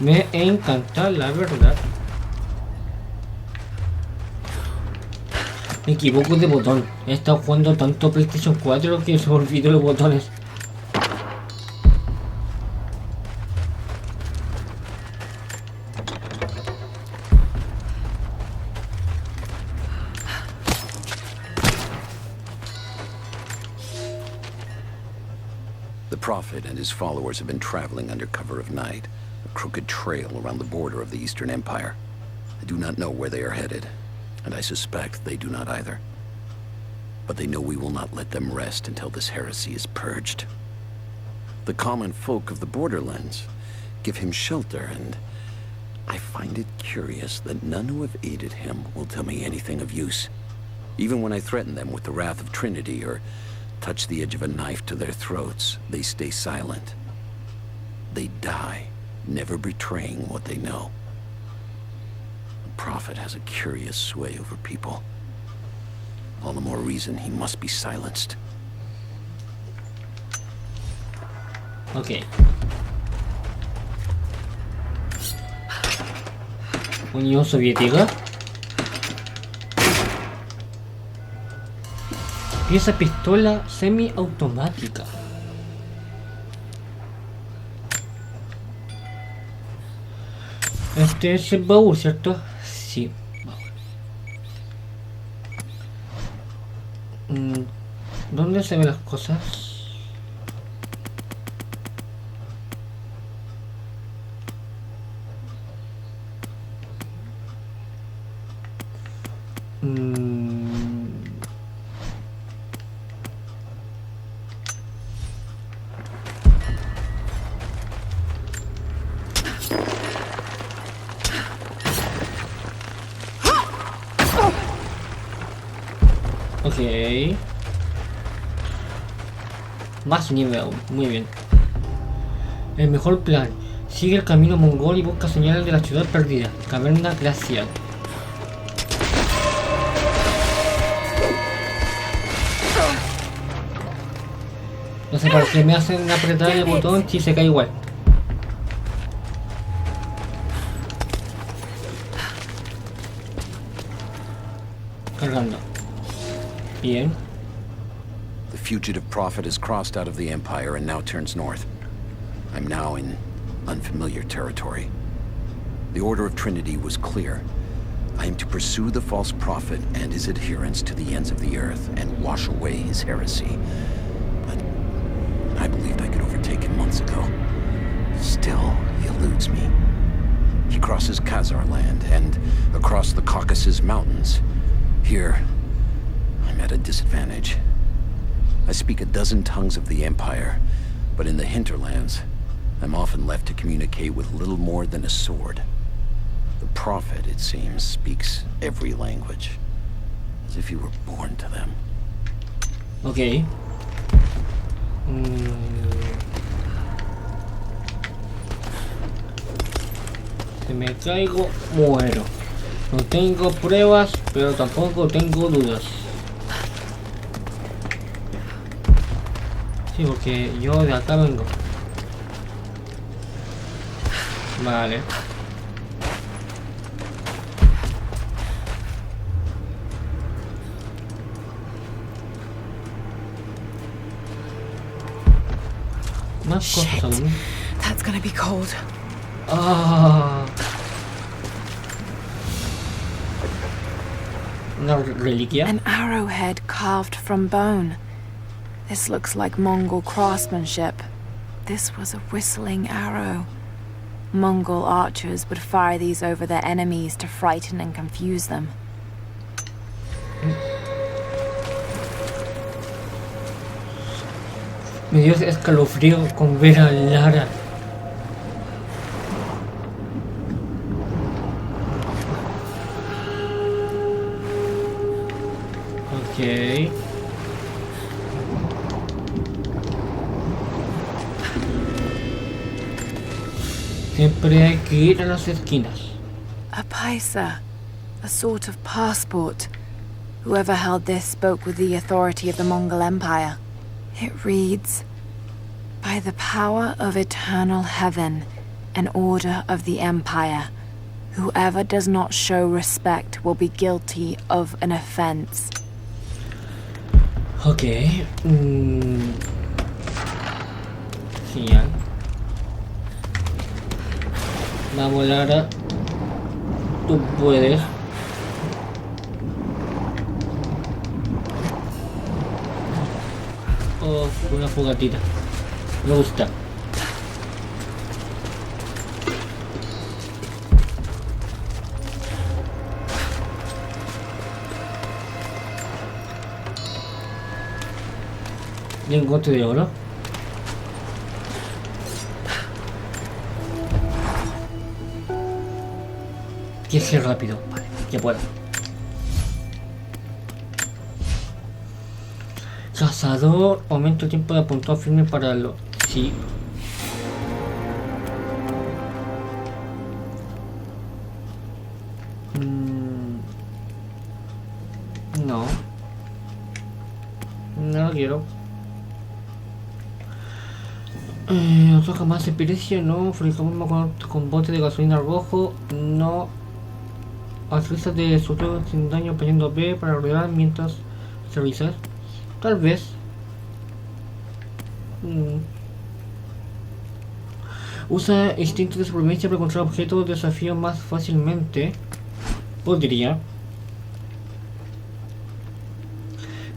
Me encanta, la verdad. Me equivoco de botón. He estado jugando tanto PlayStation 4 que se me olvidó los botones. The Prophet and his followers have been traveling under cover of night, a crooked trail around the border of the Eastern Empire. I do not know where they are headed, and I suspect they do not either. But they know we will not let them rest until this heresy is purged. The common folk of the borderlands give him shelter, and I find it curious that none who have aided him will tell me anything of use. Even when I threaten them with the wrath of Trinity or touch the edge of a knife to their throats, they stay silent. They die, never betraying what they know. The Prophet has a curious sway over people. All the more reason he must be silenced. Ok. Unión Soviética. Pieza pistola semiautomática. Este es el baúl, ¿cierto? Sí. ¿Dónde se ven las cosas? Ok. Más nivel, muy bien. El mejor plan. Sigue el camino mongol y busca señales de la ciudad perdida. Caverna glacial. No sé para qué me hacen apretar el botón si se cae igual. Cargando. Bien. The fugitive prophet has crossed out of the Empire and now turns north. I'm now in unfamiliar territory. The order of Trinity was clear. I am to pursue the false prophet and his adherents to the ends of the earth and wash away his heresy. But I believed I could overtake him months ago. Still, he eludes me. He crosses Khazar land and across the Caucasus Mountains. Here, I'm at a disadvantage. I speak a dozen tongues of the Empire, but in the hinterlands, I'm often left to communicate with little more than a sword. The Prophet, it seems, speaks every language, as if he were born to them. Ok. Si me caigo, muero. No tengo pruebas, pero tampoco tengo dudas. Sí, porque yo de acá vengo. Vale. Más cosas aún. That's gonna be cold. Ah. Una reliquia. An arrowhead carved from bone. This looks like Mongol craftsmanship. This was a whistling arrow. Mongol archers would fire these over their enemies to frighten and confuse them. Me dio escalofrío con ver a Lara. Ok. Siempre hay que ir a las esquinas. A paisa, a sort of passport. Whoever held this spoke with the authority of the Mongol Empire. It reads, "By the power of eternal heaven an order of the Empire. Whoever does not show respect will be guilty of an offense. Ok. Genial. Vamos, Lara. Tú puedes. Oh, una fogatita. Me gusta. Lingote de oro. Que sea rápido. Vale, ya puedo. Cazador, aumento el tiempo de apuntado firme para los... Sí. No. No lo quiero. Otro jamás se perecia, no. Fabricamos con bote de gasolina rojo, no. Utiliza de suelo sin daño poniendo B para rodear mientras se revisa. Tal vez. Usa instinto de supervivencia para encontrar objetos de desafío más fácilmente. Podría.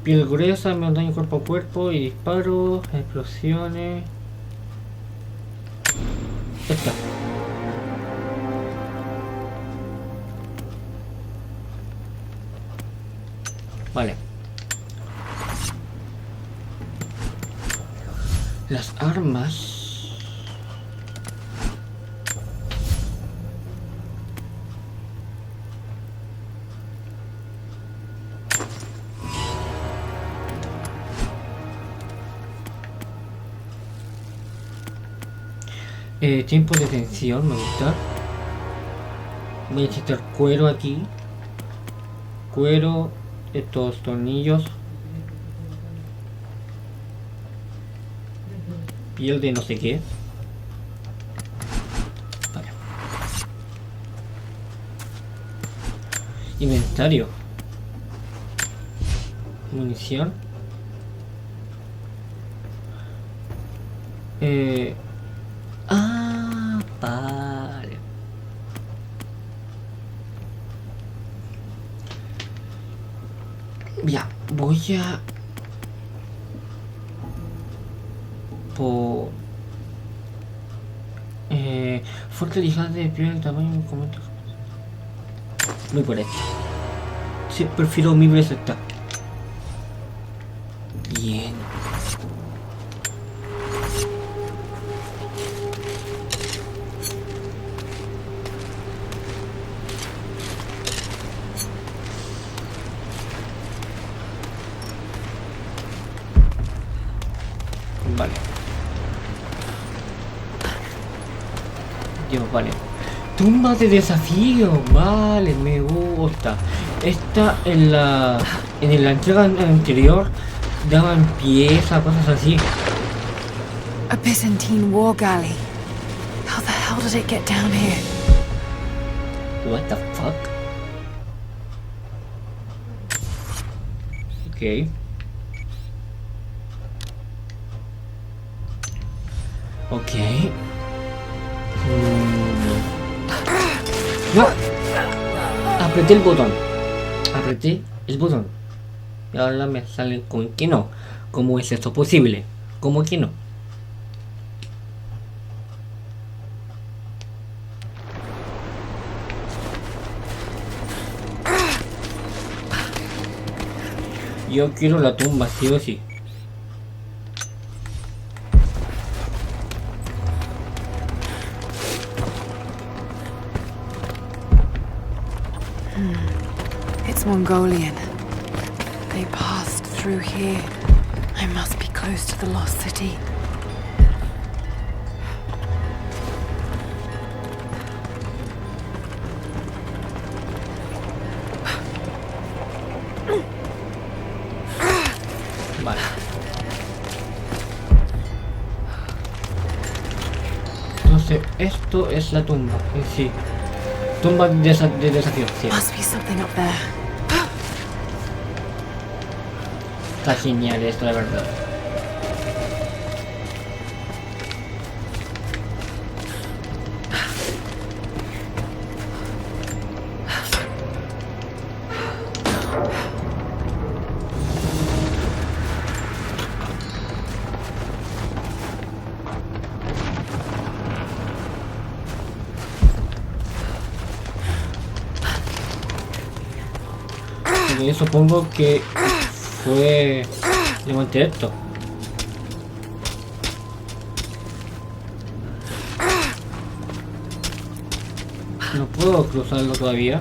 Piel gruesa, menos daño cuerpo a cuerpo y disparos, explosiones. Esta. Vale. Las armas. Tiempo de tensión, me gusta. Voy a necesitar cuero aquí. Cuero, estos tornillos. Piel de no sé qué. Vale. Inventario. Munición. Vale. Ya, voy a... fuerte ligada de piel, tamaño, comento. Voy por esto. Sí, prefiero 1000 veces esta. Bien. Vale. Dios, vale. Tumba de desafío. Vale, me gusta. Esta en la entrega anterior daban piezas, cosas así. A Byzantine war galley. How the hell did it get down here? What the fuck? Okay. Ok. ¡No! Apreté el botón. Apreté el botón. Y ahora me sale con que no. ¿Cómo es esto posible? ¿Cómo que no? Yo quiero la tumba, sí o sí. It's Mongolian. They passed through here. I must be close to the lost city. Vale. Entonces esto esto es la tumba en sí. Tumba de desafío, sí. Must be something up there. Está genial esto, la verdad. Supongo que fue de buen directo. No puedo cruzarlo todavía.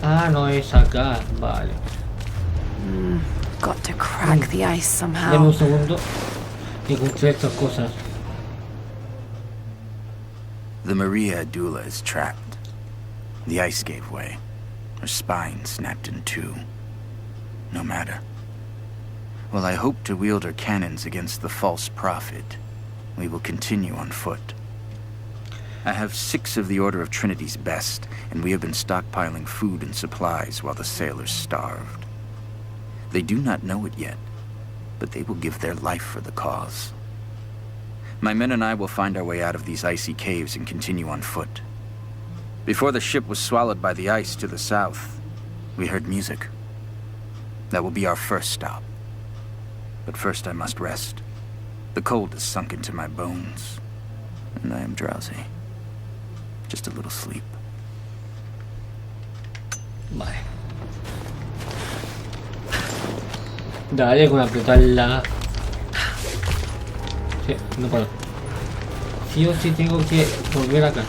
Ah, no es acá, vale. Got to crack the ice Dame somehow. un segundo y encontré estas cosas. The Maria Adula is trapped. The ice gave way. Her spine snapped in two. No matter. While I hope to wield her cannons against the false prophet, we will continue on foot. I have 6 of the Order of Trinity's best, and we have been stockpiling food and supplies while the sailors starved. They do not know it yet, but they will give their life for the cause. My men and I will find our way out of these icy caves and continue on foot. Before the ship was swallowed by the ice to the south, we heard music. That will be our first stop. But first I must rest. The cold has sunk into my bones, and I am drowsy. Just a little sleep. Vale. Dale con apretarla. Sí, no puedo. Sí o sí tengo que volver acá.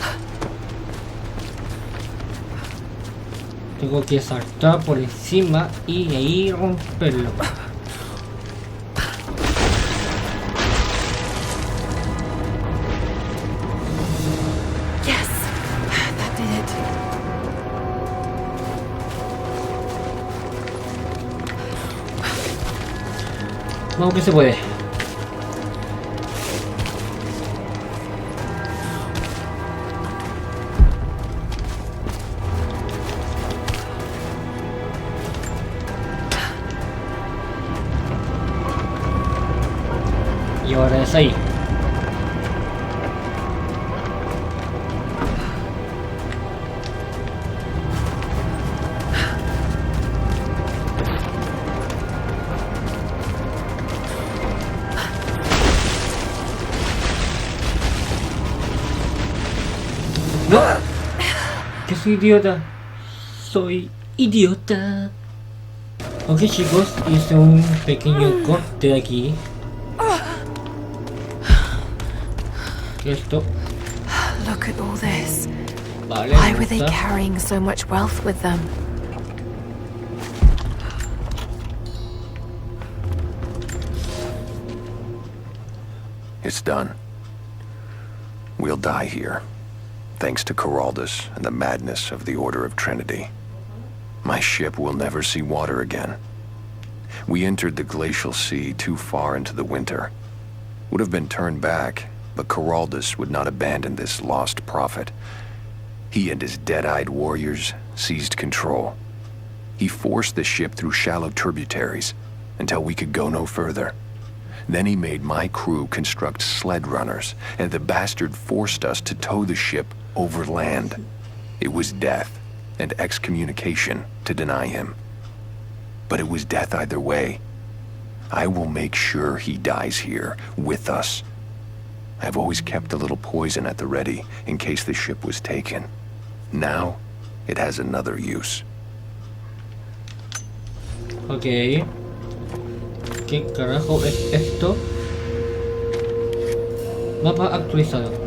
Tengo que saltar por encima y ahí romperlo. Yes, that did it. Vamos que se puede. Y ahora es ahí. ¡No! ¡Que soy idiota! ¡Soy idiota! Ok, chicos, hice un pequeño corte aquí. ¿Qué es esto? Look at all this. Vale, Why me were they gusta. carrying so much wealth with them? It's done. We'll die here, thanks to Coraldus and the madness of the Order of Trinity. My ship will never see water again. We entered the glacial sea too far into the winter. Would have been turned back, but Coraldus would not abandon this lost prophet. He and his dead-eyed warriors seized control. He forced the ship through shallow tributaries until we could go no further. Then he made my crew construct sled runners, and the bastard forced us to tow the ship over land. It was death and excommunication to deny him. But it was death either way. I will make sure he dies here, with us. I've always kept a little poison at the ready, in case the ship was taken. Now, it has another use. Ok. ¿Qué carajo es esto? Mapa actualizado.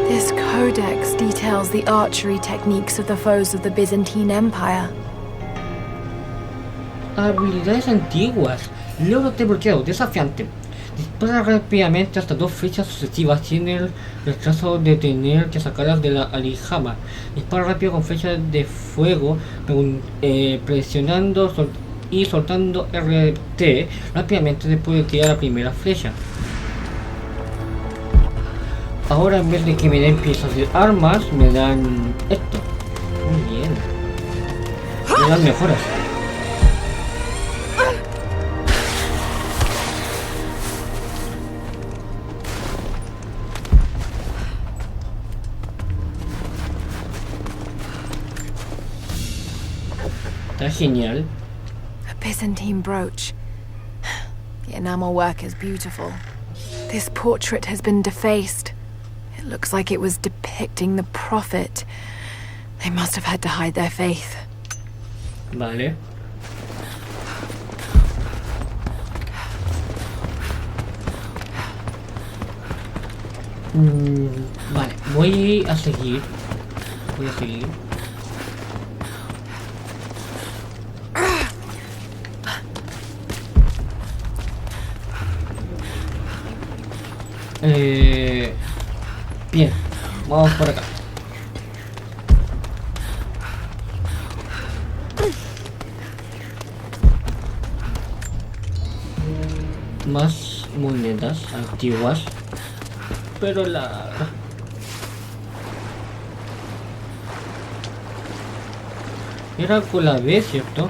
This codex details details the archery techniques of the foes of the Byzantine Empire. Habilidades antiguas. Logro desbloqueado. Desafiante. Dispara rápidamente hasta 2 flechas sucesivas. Tiene el retraso de tener que sacarlas de la alijama. Dispara rápido con flechas de fuego, presionando y soltando RT rápidamente después de tirar la primera flecha. Ahora en vez de que me den piezas de armas, me dan esto. Muy bien. Me dan mejoras. Está genial. A Byzantine brooch. The enamel work is beautiful. This portrait has been defaced. It looks like it was depicting the prophet. They must have had to hide their faith. Vale. Vale, voy a seguir. Bien, vamos por acá. Más monedas antiguas, pero era con la B, ¿cierto?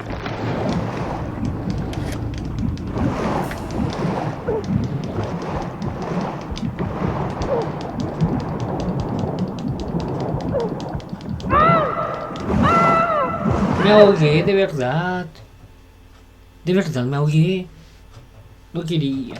Me ahogué, de verdad. De verdad me ahogué. No quería.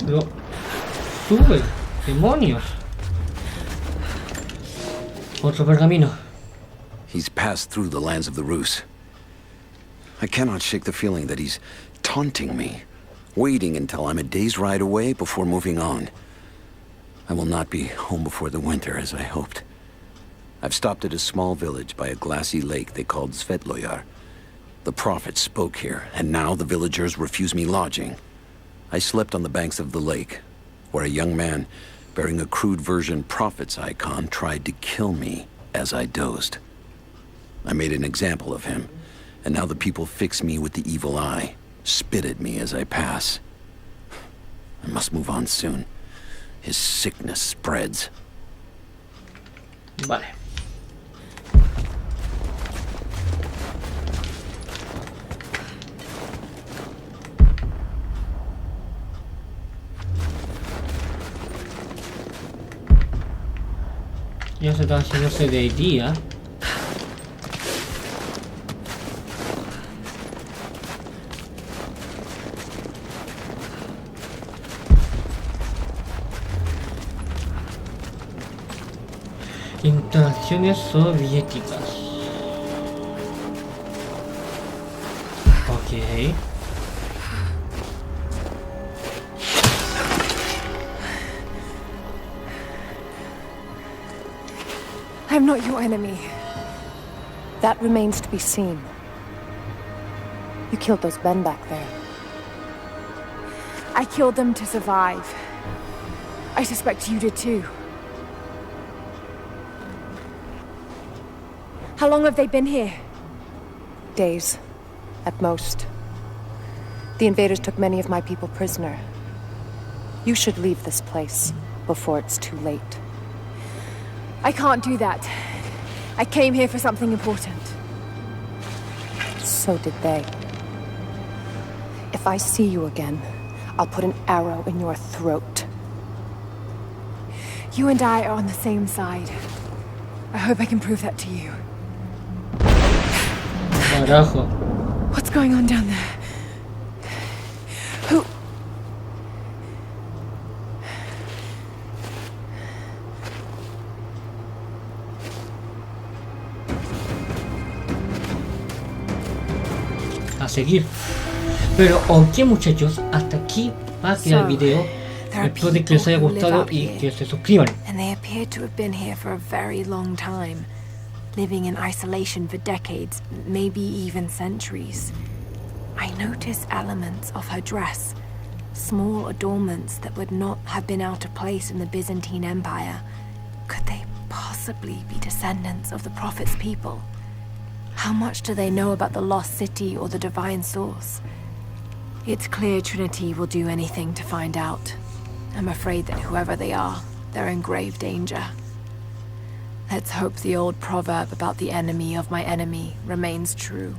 Pero sube, demonios. Otro pergamino. He's passed through the lands of the Rus. I cannot shake the feeling that he's taunting me, waiting until I'm a day's ride away before moving on. I will not be home before the winter, as I hoped. I've stopped at a small village by a glassy lake they called Svetloyar. The prophet spoke here, and now the villagers refuse me lodging. I slept on the banks of the lake, where a young man bearing a crude version prophet's icon tried to kill me as I dozed. I made an example of him, and now the people fix me with the evil eye, spit at me as I pass. I must move on soon. His sickness spreads. Vale. Ya se está haciéndose de día. Instalaciones soviéticas. Ok. I'm not your enemy. That remains to be seen. You killed those men back there. I killed them to survive. I suspect you did too. How long have they been here? Days, at most. The invaders took many of my people prisoner. You should leave this place before it's too late. I can't do that. I came here for something important. So did they. If I see you again, I'll put an arrow in your throat. You and I are on the same side. I hope I can prove that to you. Carajo. What's going on down there? Who? a seguir. Pero ok, muchachos, hasta aquí va a quedar el video. Espero de que les haya gustado y que se suscriban. And they appear to have been here for a very long time, living in isolation for decades, maybe even centuries. I notice elements of her dress, small adornments that would not have been out of place in the Byzantine Empire. Could they possibly be descendants of the Prophet's people? How much do they know about the lost city or the divine source? It's clear Trinity will do anything to find out. I'm afraid that whoever they are, they're in grave danger. Let's hope the old proverb about the enemy of my enemy remains true.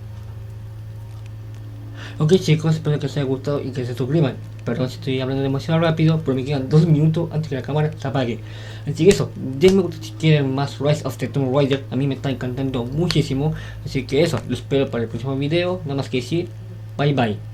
Ok, chicos, espero que les haya gustado y que se suscriban. Perdón si estoy hablando demasiado rápido, pero me quedan 2 minutos antes que la cámara se apague. Así que eso, denme gusto si quieren más Rise of the Tomb Raider. A mí me está encantando muchísimo. Así que eso, lo espero para el próximo video. Nada más que decir, bye bye.